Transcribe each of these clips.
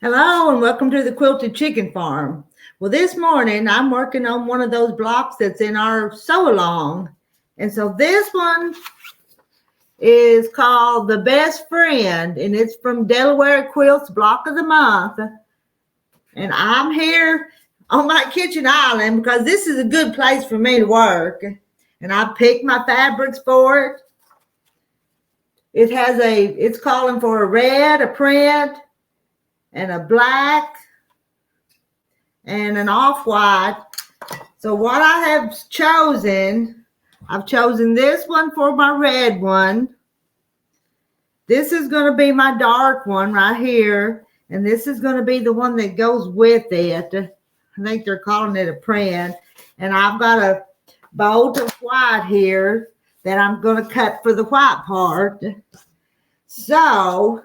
Hello and welcome to the Quilted Chicken Farm. Well, this morning I'm working on one of those blocks that's in our SewAlong. And so this one is called The Best Friend, and it's from Delaware Quilt's Block of the Month. And I'm here on my kitchen island because this is a good place for me to work. And I picked my fabrics for it. It's calling for a red, a print, and a black, and an off-white. So what I have chosen, I've chosen this one for my red one. This is going to be my dark one right here. And this is going to be the one that goes with it. I think they're calling it a print. And I've got a bolt of white here that I'm going to cut for the white part. So,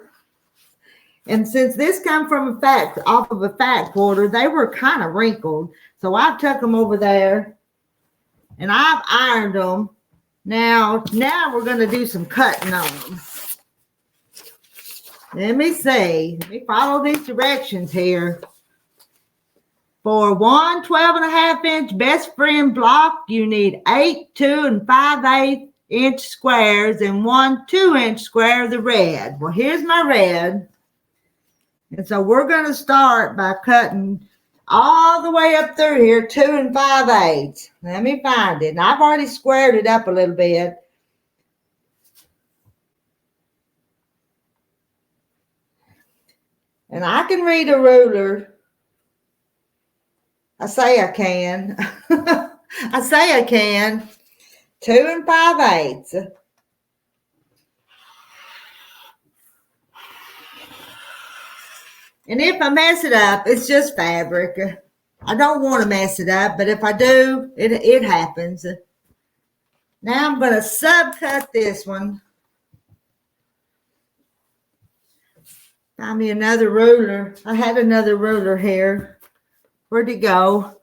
and since this come from off of a fat quarter, they were kind of wrinkled. So I took them over there and I've ironed them. Now we're going to do some cutting on them. Let me see. Let me follow these directions here. For one 12.5-inch best friend block, you need 8 2 5/8-inch squares and one 2-inch square of the red. Well, here's my red. And so we're going to start by cutting all the way up through here, 2 5/8. Let me find it. And I've already squared it up a little bit. And I can read a ruler. I say I can. I say I can. 2 5/8. And if I mess it up, it's just fabric. I don't want to mess it up, but if I do, it happens. Now I'm going to subcut this one. Find me another ruler. I had another ruler here. Where'd it go?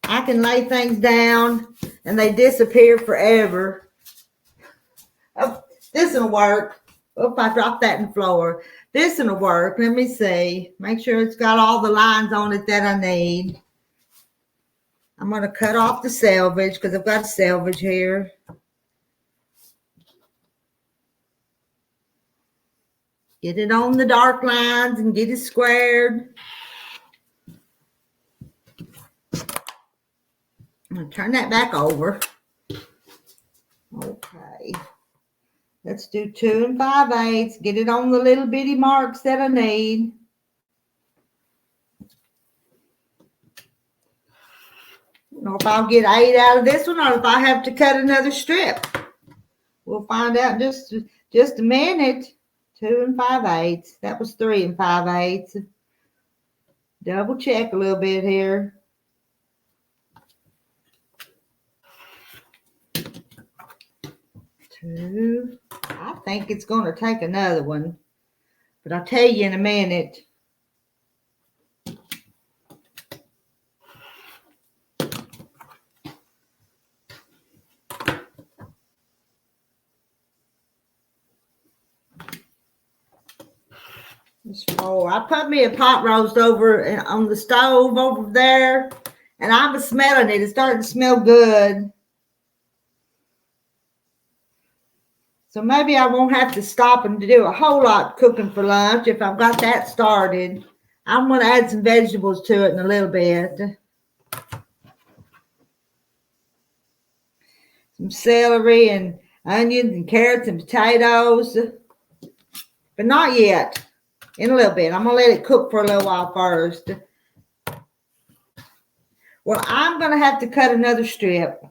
I can lay things down and they disappear forever. Oh, this will work. Oh, I dropped that in the floor. This will work. Let me see. Make sure it's got all the lines on it that I need. I'm going to cut off the selvage because I've got selvage here. Get it on the dark lines and get it squared. I'm going to turn that back over. Okay. Let's do 2 5/8. Get it on the little bitty marks that I need. I don't know if I'll get 8 out of this one or if I have to cut another strip. We'll find out just a minute. 2 5/8. That was 3 5/8. Double check a little bit here. Two. I think it's going to take another one, but I'll tell you in a minute. I put me a pot roast over on the stove over there, and I was smelling it. It's starting to smell good. So maybe I won't have to stop and do a whole lot cooking for lunch if I've got that started. I'm going to add some vegetables to it in a little bit. Some celery and onions and carrots and potatoes. But not yet. In a little bit. I'm going to let it cook for a little while first. Well, I'm going to have to cut another strip.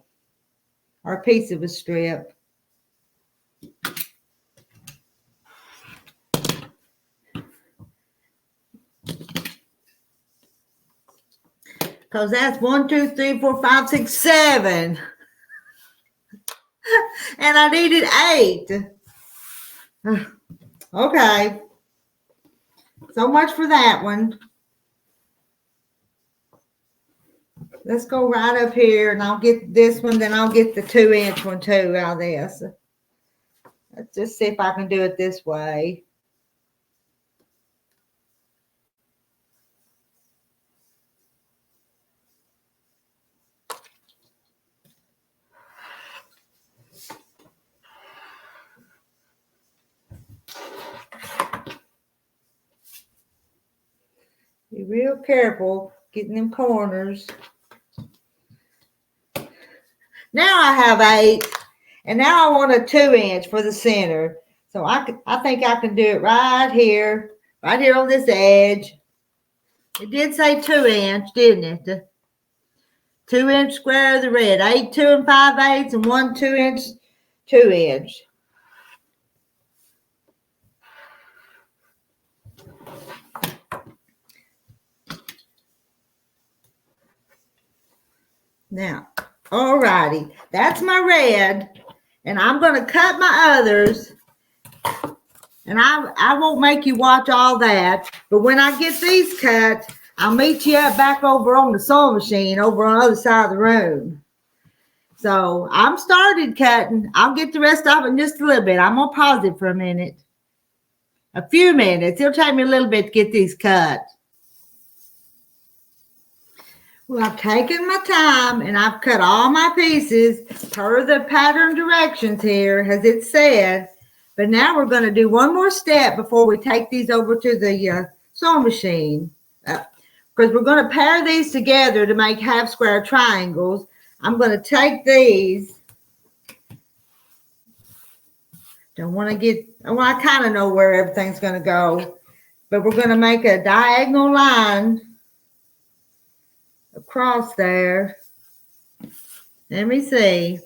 Or a piece of a strip. Because that's 1, 2, 3, 4, 5, 6, 7. And I needed 8. Okay. So much for that one. Let's go right up here and I'll get this one, then I'll get the 2-inch one too out of this. Let's just see if I can do it this way. Be real careful getting them corners. Now I have 8, and now I want a 2-inch for the center. So I think I can do it right here on this edge. It did say 2-inch, didn't it? The 2-inch square of the red. 8 2 5/8 and 1 2-inch 2-inch. Now, alrighty, that's my red, and I'm going to cut my others, and I won't make you watch all that, but when I get these cut, I'll meet you back over on the sewing machine over on the other side of the room. So I'm started cutting. I'll get the rest of it in just a little bit. I'm going to pause it for a minute. A few minutes. It'll take me a little bit to get these cut. Well, I've taken my time and I've cut all my pieces per the pattern directions here, as it said. But now we're going to do one more step before we take these over to the sewing machine. Because we're going to pair these together to make half square triangles. I'm going to take these. I kind of know where everything's going to go. But we're going to make a diagonal line across there. Let me see.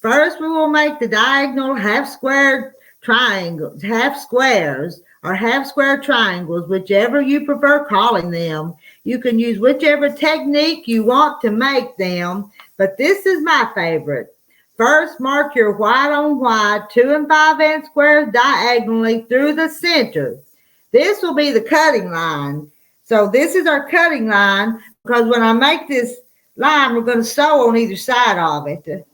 First, we will make the diagonal half square triangles, half squares, or half square triangles, whichever you prefer calling them. You can use whichever technique you want to make them, but this is my favorite. First, mark your white on white 2 5/8 squares diagonally through the center. This will be the cutting line. So this is our cutting line, because when I make this line, we're going to sew on either side of it.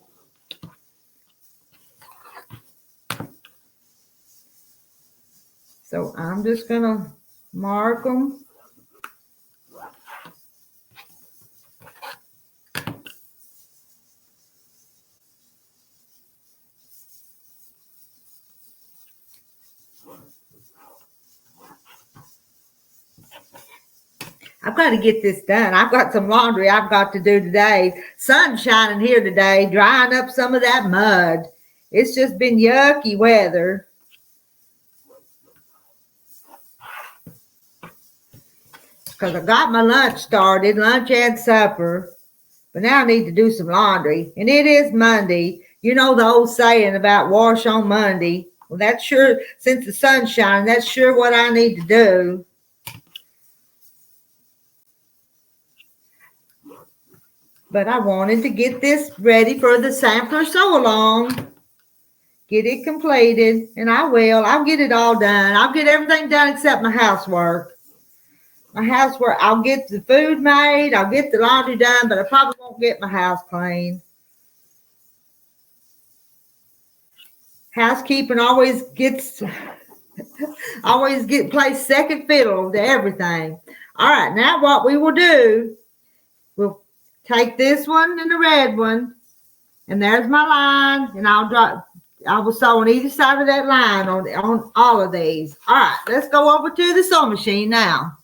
So I'm just going to mark them. I've got to get this done. I've got some laundry I've got to do today. Sun's shining here today, drying up some of that mud. It's just been yucky weather. Because I got my lunch started, lunch and supper. But now I need to do some laundry. And it is Monday. You know the old saying about wash on Monday. Well, that's sure, since the sun's shining, that's sure what I need to do. But I wanted to get this ready for the sampler SewAlong. Get it completed, and I will. I'll get it all done. I'll get everything done except my housework. My housework, I'll get the food made. I'll get the laundry done, but I probably won't get my house clean. Housekeeping always plays second fiddle to everything. All right, now what we will do, we'll take this one and the red one, and there's my line, and I will sew on either side of that line on all of these. All right, let's go over to the sewing machine now.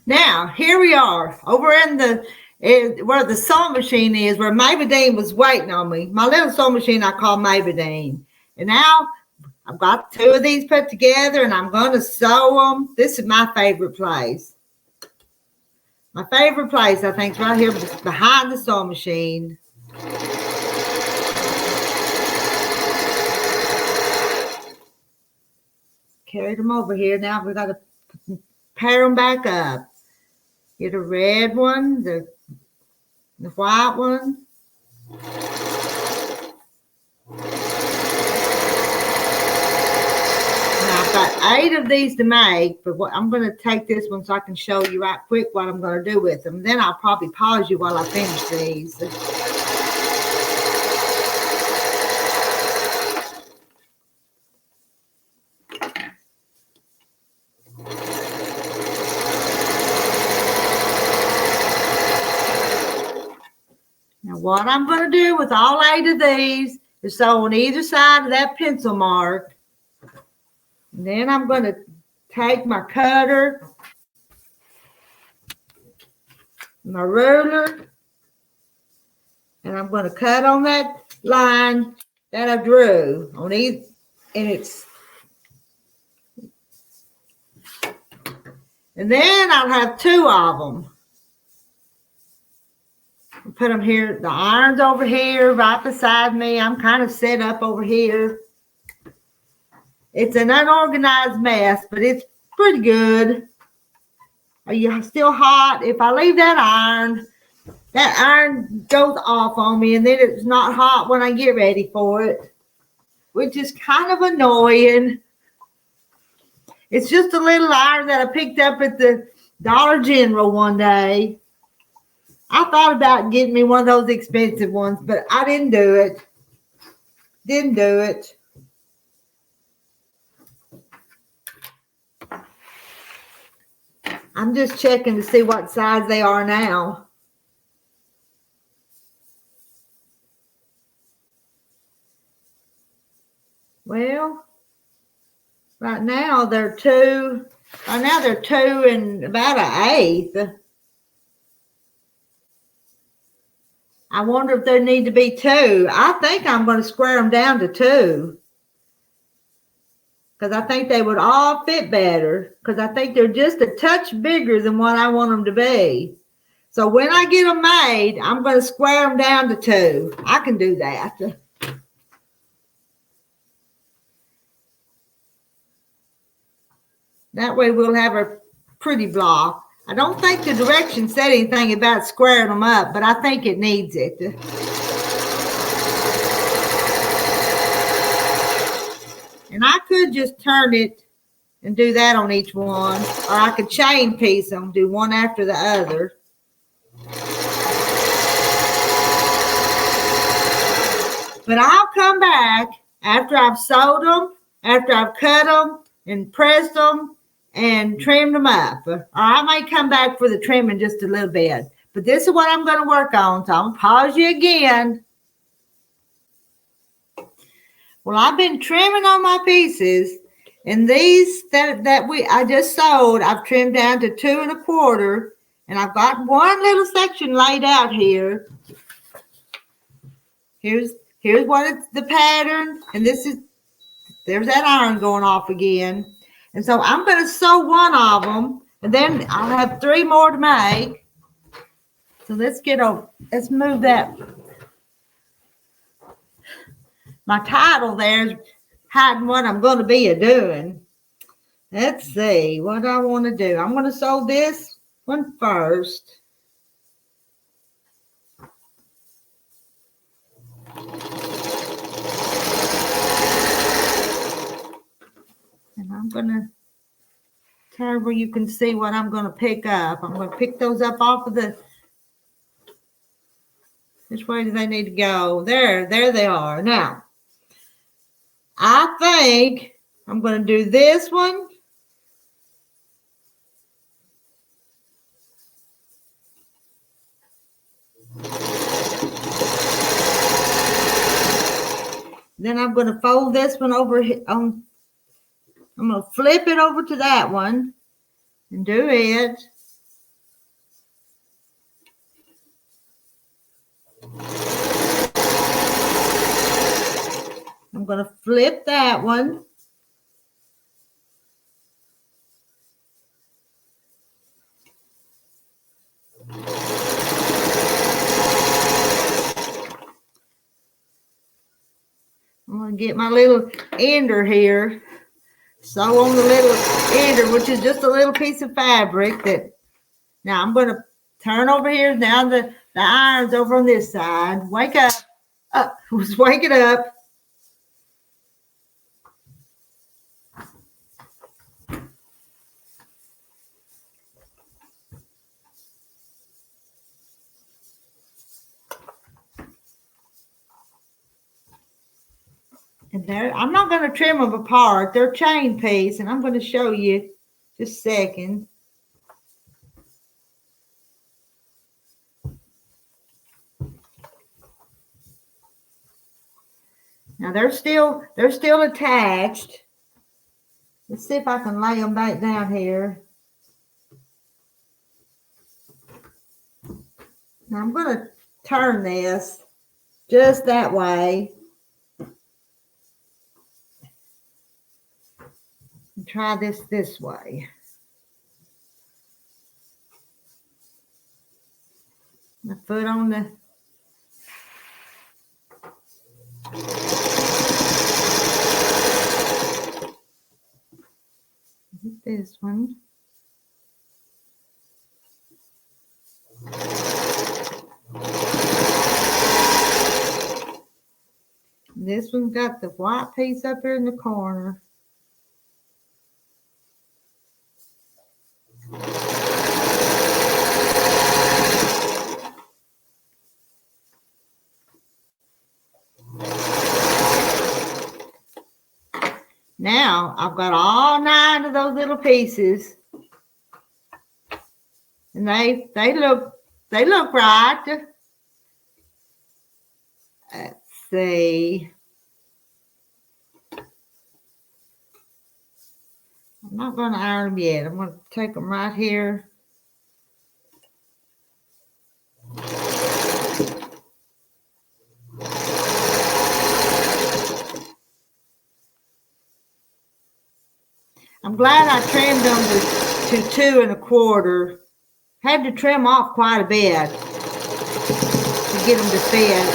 Now, here we are over where the sewing machine is, where Maybelline was waiting on me. My little sewing machine I call Maybelline. And now I've got 2 of these put together, and I'm going to sew them. This is my favorite place. My favorite place, I think, is right here behind the sewing machine. Carried them over here. Now we've got to pair them back up. Get a red one, the white one. Now I've got 8 of these to make, but I'm going to take this one so I can show you right quick what I'm going to do with them. Then I'll probably pause you while I finish these. Now what I'm going to do with all 8 of these is sew on either side of that pencil mark. And then I'm going to take my cutter, my ruler, and I'm going to cut on that line that I drew on each, and then I'll have two of them. I'll put them here. The iron's over here right beside me. I'm kind of set up over here. It's an unorganized mess, but it's pretty good. Are you still hot? If I leave that iron goes off on me, and then it's not hot when I get ready for it, which is kind of annoying. It's just a little iron that I picked up at the Dollar General one day. I thought about getting me one of those expensive ones, but I didn't do it. Didn't do it. I'm just checking to see what size they are now. Well, right now they're 2. Right now they're 2 and about 1/8. I wonder if they need to be 2. I think I'm going to square them down to 2. Because I think they would all fit better. Because I think they're just a touch bigger than what I want them to be. So when I get them made, I'm going to square them down to 2. I can do that. That way we'll have a pretty block. I don't think the directions said anything about squaring them up, but I think it needs it. And I could just turn it and do that on each one, or I could chain piece them, do one after the other. But I'll come back after I've sewed them, after I've cut them and pressed them and trimmed them up. Or I might come back for the trimming just a little bit. But this is what I'm going to work on. So I'm going to pause you again. Well, I've been trimming on my pieces. And these that I just sewed, I've trimmed down to 2 1/4. And I've got one little section laid out here. Here's what it's the pattern. And there's that iron going off again. And so I'm going to sew one of them. And then I'll have 3 more to make. So let's move that. My title there is hiding what I'm going to be doing. Let's see what I want to do. I'm going to sew this one first. And I'm going to turn where you can see what I'm going to pick up. I'm going to pick those up off of which way do they need to go? There they are. Now, I think I'm going to do this one. Then I'm going to fold this one over on. I'm going to flip it over to that one and do it. I'm going to flip that one. I'm going to get my little ender here. Sew on the little ender, which is just a little piece of fabric that. Now I'm going to turn over here. Now the iron's over on this side. Wake up. Let's wake it up. And there, I'm not going to trim them apart. They're chain piece, and I'm going to show you just a second. Now they're still attached. Let's see if I can lay them back down here. Now I'm going to turn this just that way. And try this way. My foot on the... This one. This one's got the white piece up here in the corner. Now I've got all 9 of those little pieces, and they look right. Let's see. I'm not going to iron them yet. I'm going to take them right here. I'm glad I trimmed them to 2 1/4. Had to trim off quite a bit to get them to fit.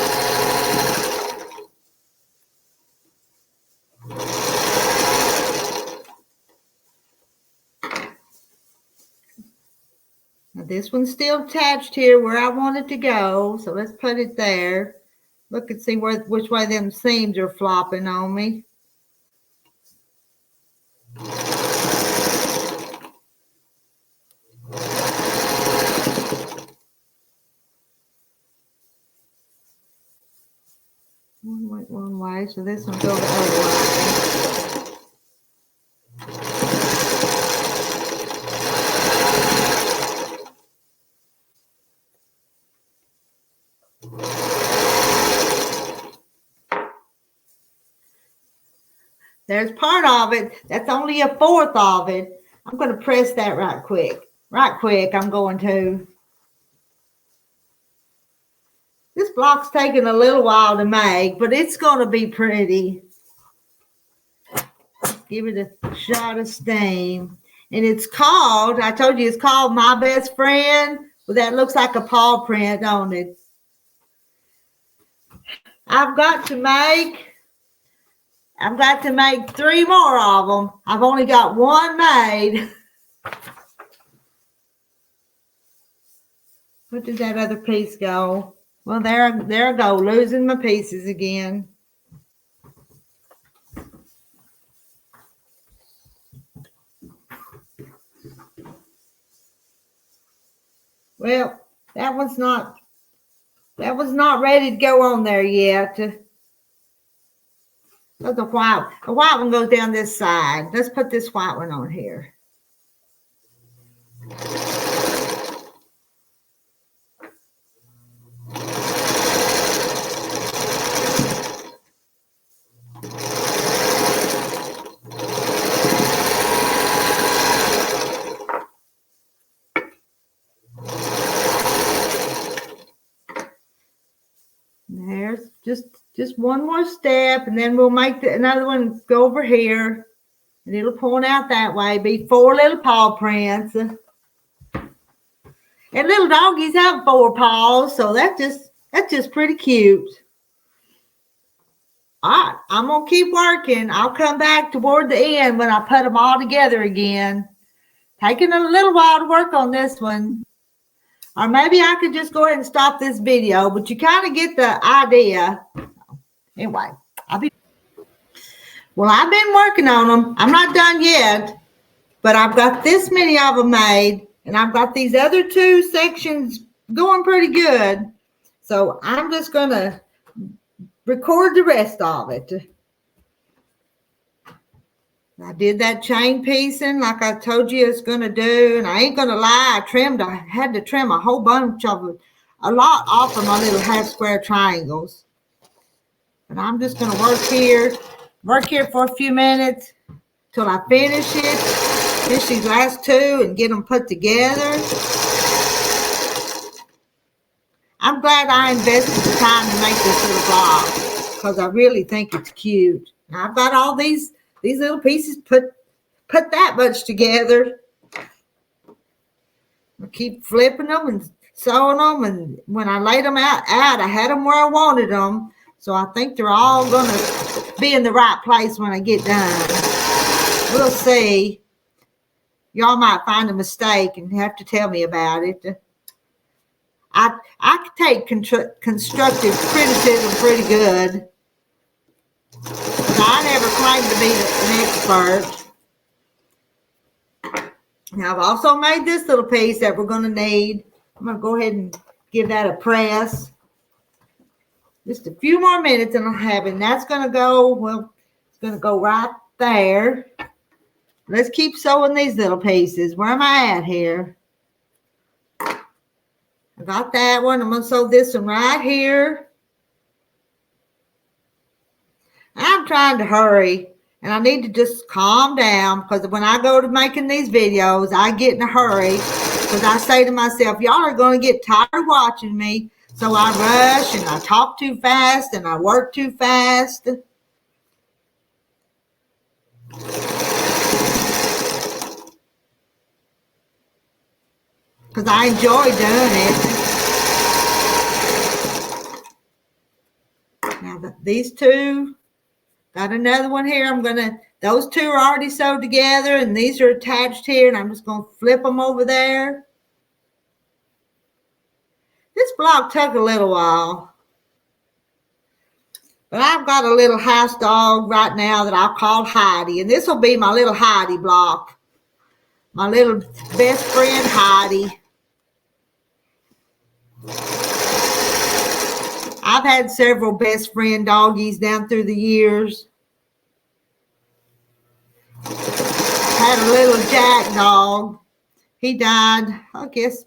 Now this one's still attached here where I want it to go, so let's put it there. Look and see which way them seams are flopping on me. One went one way, so this one go the other way. There's part of it. That's only 1/4 of it. I'm going to press that right quick. Right quick, I'm going to. This block's taking a little while to make, but it's going to be pretty. Give it a shot of steam. And it's called, I told you it's called My Best Friend. Well, that looks like a paw print on it. I've got to make 3 more of them. I've only got 1 made. Where did that other piece go? Well, there I go, losing my pieces again. Well, that was not ready to go on there yet. But the white one goes down this side. Let's put this white one on here. There's just one more step, and then we'll make another one go over here, and it'll point out that way. Be 4 little paw prints, and little doggies have 4 paws, so that's just pretty cute. All right, I'm gonna keep working. I'll come back toward the end when I put them all together again. Taking a little while to work on this one. Or maybe I could just go ahead and stop this video, but you kind of get the idea. Anyway, I've been working on them. I'm not done yet, but I've got this many of them made, and I've got these other 2 sections going pretty good. So I'm just going to record the rest of it. I did that chain piecing like I told you it's going to do, and I ain't going to lie, I had to trim a whole bunch of it, a lot off of my little half square triangles. But I'm just going to work here for a few minutes, till I finish it. Finish these last two and get them put together. I'm glad I invested the time to make this little block because I really think it's cute. Now I've got all these little pieces put that much together. I keep flipping them and sewing them, and when I laid them out, I had them where I wanted them. So I think they're all going to be in the right place when I get done. We'll see. Y'all might find a mistake and have to tell me about it. I take constructive criticism pretty good. But I never claimed to be an expert. Now I've also made this little piece that we're going to need. I'm going to go ahead and give that a press. Just a few more minutes and I'll have it. And that's going to go, well, it's going to go right there. Let's keep sewing these little pieces. Where am I at here? I got that one. I'm going to sew this one right here. I'm trying to hurry, and I need to just calm down because when I go to making these videos, I get in a hurry because I say to myself, y'all are going to get tired of watching me, so I rush and I talk too fast and I work too fast. Because I enjoy doing it. Now these two, got another one here. Those two are already sewed together and these are attached here, and I'm just going to flip them over there. This block took a little while. But I've got a little house dog right now that I'll call Heidi, and this will be my little Heidi block. My little best friend Heidi. I've had several best friend doggies down through the years. Had a little Jack dog. He died, I guess,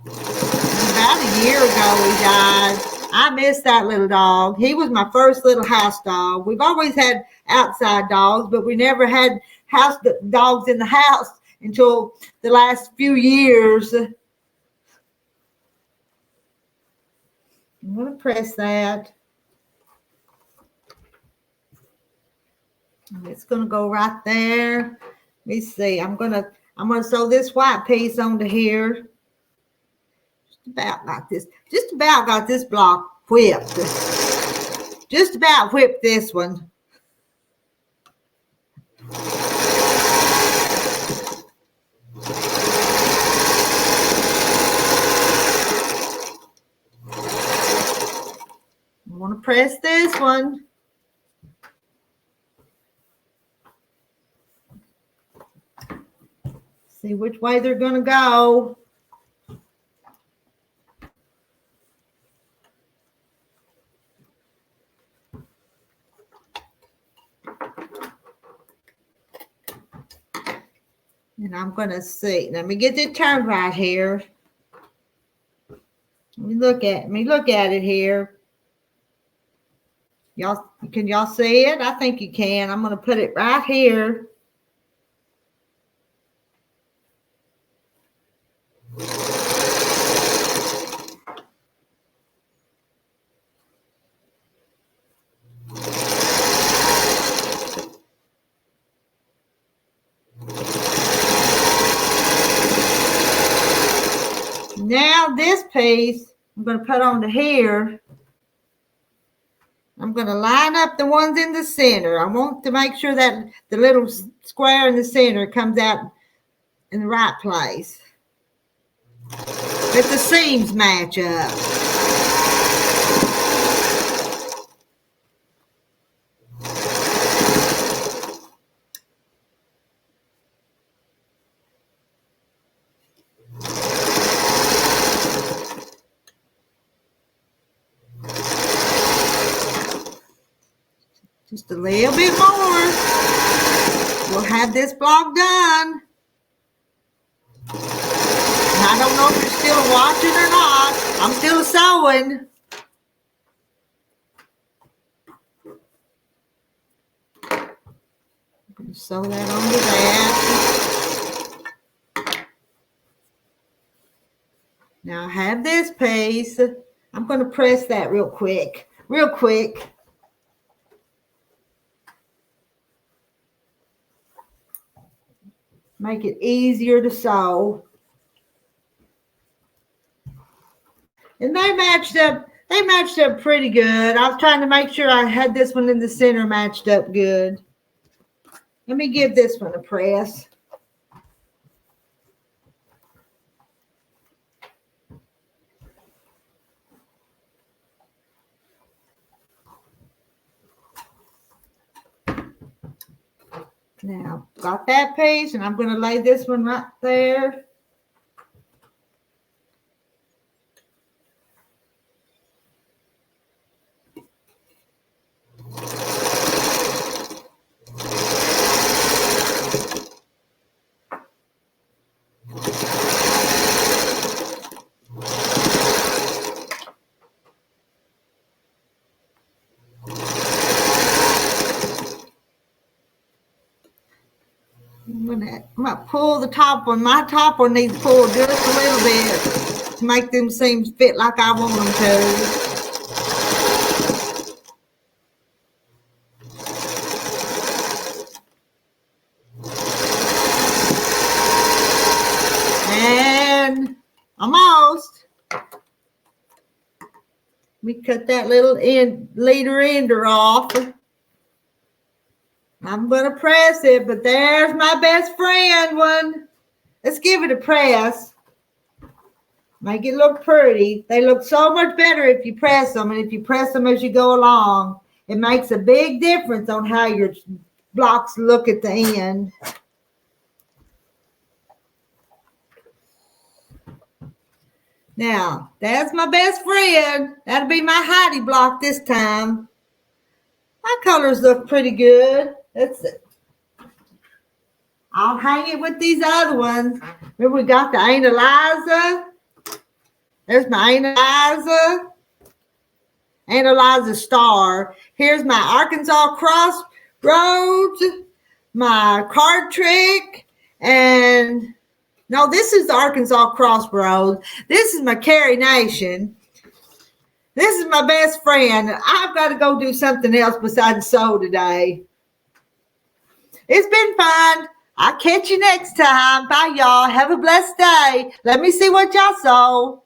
about a year ago he died. I miss that little dog. He was my first little house dog. We've always had outside dogs, but we never had house dogs in the house until the last few years. I'm going to press that. And it's going to go right there. Let me see. I'm going to sew this white piece onto here. Just about like this. Just about got this block whipped. Just about whipped this one. I want to press this one. See which way they're going to go. And I'm going to see. Let me get it turned right here. Let me look at it here. Can y'all see it? I think you can. I'm going to put it right here. Now this piece I'm going to put onto here. I'm going to line up the ones in the center. I want to make sure that the little square in the center comes out in the right place. That the seams match up. Just a little bit more. We'll have this block done. And I don't know if you're still watching or not. I'm still sewing. Sew that onto that. Now I have this piece. I'm going to press that real quick. Make it easier to sew. And they matched up pretty good. I was trying to make sure I had this one in the center matched up good. Let me give this one a press. Now, got that piece, and I'm going to lay this one right there. I'm gonna pull the top one. My top one needs pulled just a little bit to make them seams fit like I want them to. And almost. We cut that little leader ender off. I'm going to press it, but there's my best friend one. Let's give it a press. Make it look pretty. They look so much better if you press them, and if you press them as you go along. It makes a big difference on how your blocks look at the end. Now, that's my best friend. That'll be my Heidi block this time. My colors look pretty good. That's it. I'll hang it with these other ones. Remember, we got the Ain't Eliza. There's my Ain't Eliza. Ain't Eliza star. Here's my Arkansas Crossroads. My card trick. And no, this is the Arkansas Crossroads. This is my Carrie Nation. This is my best friend. I've got to go do something else besides sew today. It's been fun. I'll catch you next time. Bye, y'all. Have a blessed day. Let me see what y'all sew.